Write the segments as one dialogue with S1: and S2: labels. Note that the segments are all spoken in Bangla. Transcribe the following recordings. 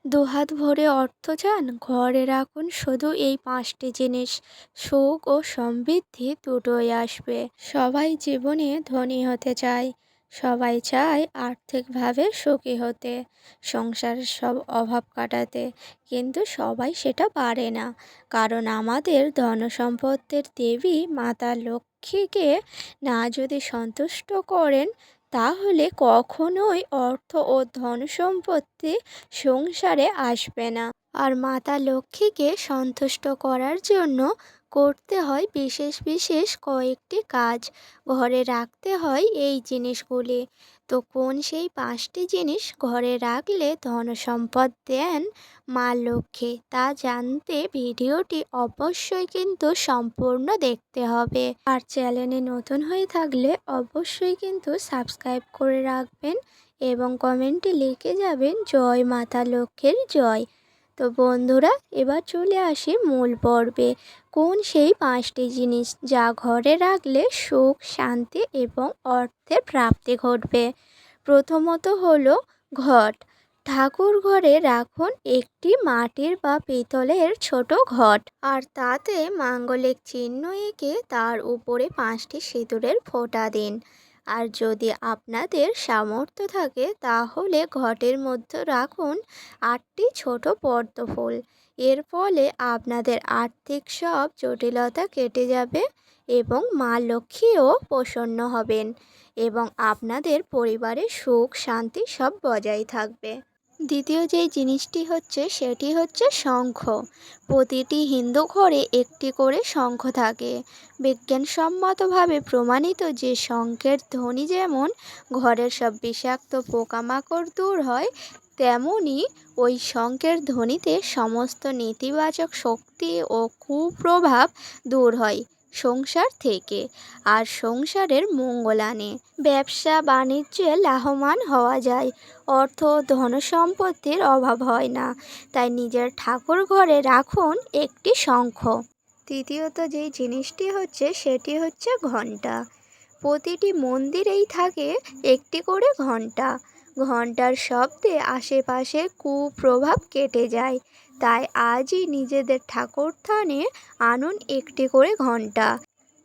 S1: দুহাত ভরে অর্থ চান, ঘরে রাখুন শুধু এই পাঁচটি জিনিস। সুখ ও সমৃদ্ধি দুটোই আসবে। সবাই জীবনে ধনী হতে চায়, সবাই চায় আর্থিকভাবে সুখী হতে, সংসারের সব অভাব কাটাতে। কিন্তু সবাই সেটা পারে না, কারণ আমাদের ধনসম্পদের দেবী মাতা লক্ষ্মীকে না যদি সন্তুষ্ট করেন, তাহলে কখনোই অর্থ ও ধনসম্পত্তি সংসারে আসবে না। আর মাতা লক্ষ্মীকে সন্তুষ্ট করার জন্য করতে হয় বিশেষ বিশেষ কয়েকটি কাজ, ঘরে রাখতে হয় এই জিনিসগুলি। তো কোন সেই পাঁচটি জিনিস ঘরে রাখলে ধন সম্পদ দেন মা লক্ষ্মী, তা জানতে ভিডিওটি অবশ্যই কিন্তু সম্পূর্ণ দেখতে হবে। আর চ্যানেলে নতুন হয়ে থাকলে অবশ্যই কিন্তু সাবস্ক্রাইব করে রাখবেন এবং কমেন্টে লিখে যাবেন জয় মাতা লক্ষ্মীর জয়। তো বন্ধুরা, এবার চলে আসি মূল পর্বে। কোন সেই পাঁচটি জিনিস যা ঘরে রাখলে সুখ, শান্তি এবং অর্থের প্রাপ্তি ঘটবে? প্রথমত হলো ঘট। ঠাকুর ঘরে রাখুন একটি মাটির বা পিতলের ছোট ঘট, আর তাতে মাঙ্গলিক চিহ্ন এঁকে তার উপরে পাঁচটি সিঁদুরের ফোঁটা দিন। আর যদি আপনাদের সামর্থ্য থাকে তাহলে ঘটের মধ্যে রাখুন আটটি ছোট পদ্ম ফুল। এর ফলে আপনাদের আর্থিক সব জটিলতা কেটে যাবে এবং মা লক্ষ্মীও প্রসন্ন হবেন এবং আপনাদের পরিবারে সুখ শান্তি সব বজায় থাকবে। দ্বিতীয় যেই জিনিসটি হচ্ছে সেটি হচ্ছে শঙ্খ। প্রতিটি হিন্দু ঘরে একটি করে শঙ্খ থাকে। বিজ্ঞানসম্মতভাবে প্রমাণিত যে শঙ্খের ধ্বনি যেমন ঘরের সব বিষাক্ত পোকামাকড় দূর হয়, তেমনি ওই শঙ্খের ধ্বনিতে সমস্ত নেতিবাচক শক্তি ও কুপ্রভাব দূর হয় সংসার থেকে, আর সংসারের মঙ্গল আনে। ব্যবসা বাণিজ্যে লাভবান হওয়া যায়, অর্থ ধনসম্পত্তির অভাব হয় না। তাই নিজের ঠাকুর ঘরে রাখুন একটি শঙ্খ। তৃতীয়ত যেই জিনিসটি হচ্ছে সেটি হচ্ছে ঘণ্টা। প্রতিটি মন্দিরেই থাকে একটি করে ঘণ্টা। ঘণ্টার শব্দে আশেপাশের কুপ্রভাব কেটে যায়। তাই আজই নিজেদের ঠাকুরস্থানে আনুন একটি করে ঘণ্টা।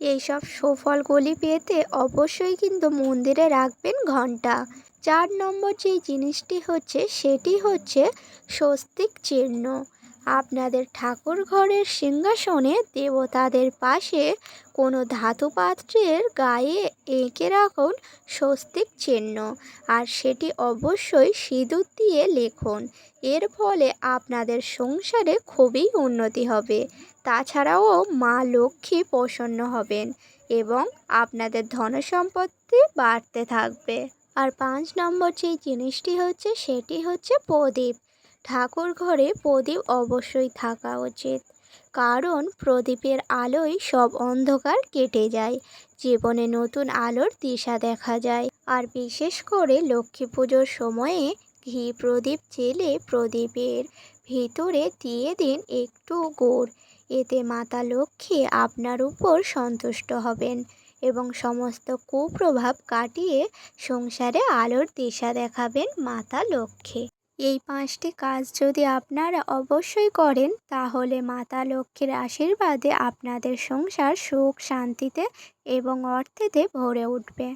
S1: এইসব সুফলগুলি পেতে অবশ্যই কিন্তু মন্দিরে রাখবেন ঘণ্টা। 4 নম্বর যেই জিনিসটি হচ্ছে সেটি হচ্ছে স্বস্তিক চিহ্ন। আপনাদের ঠাকুর ঘরের সিংহাসনে দেবতাদের পাশে কোনো ধাতু পাত্রের গায়ে এঁকে রাখুন স্বস্তিক চিহ্ন, আর সেটি অবশ্যই সিঁদুর দিয়ে লিখুন। এর ফলে আপনাদের সংসারে খুবই উন্নতি হবে। তাছাড়াও মা লক্ষ্মী প্রসন্ন হবেন এবং আপনাদের ধনসম্পত্তি বাড়তে থাকবে। আর 5 নম্বর যেই জিনিসটি হচ্ছে সেটি হচ্ছে প্রদীপ। ঠাকুর ঘরে প্রদীপ অবশ্যই থাকা উচিত, কারণ প্রদীপের আলোয় সব অন্ধকার কেটে যায়, জীবনে নতুন আলোর দিশা দেখা যায়। আর বিশেষ করে লক্ষ্মী পুজোর সময়ে ঘি প্রদীপ জেলে প্রদীপের ভিতরে দিয়ে দিন একটু গুড়। এতে মাতা লক্ষ্মী আপনার উপর সন্তুষ্ট হবেন এবং সমস্ত কুপ্রভাব কাটিয়ে সংসারে আলোর দিশা দেখাবেন মাতা লক্ষ্মী। এই 5টি কাজ যদি আপনারা অবশ্যই করেন, তাহলে মাতা লক্ষ্মীর আশীর্বাদে আপনাদের সংসার সুখ শান্তিতে এবং অর্থেতে ভরে উঠবে।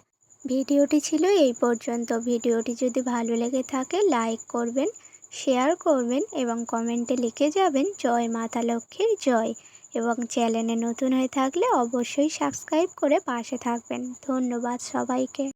S1: ভিডিওটি ছিল এই পর্যন্ত। ভিডিওটি যদি ভালো লেগে থাকে লাইক করবেন, শেয়ার করবেন এবং কমেন্টে লিখে যাবেন জয় মাতা লক্ষ্মীর জয়। এবং চ্যানেলে নতুন হয়ে থাকলে অবশ্যই সাবস্ক্রাইব করে পাশে থাকবেন। ধন্যবাদ সবাইকে।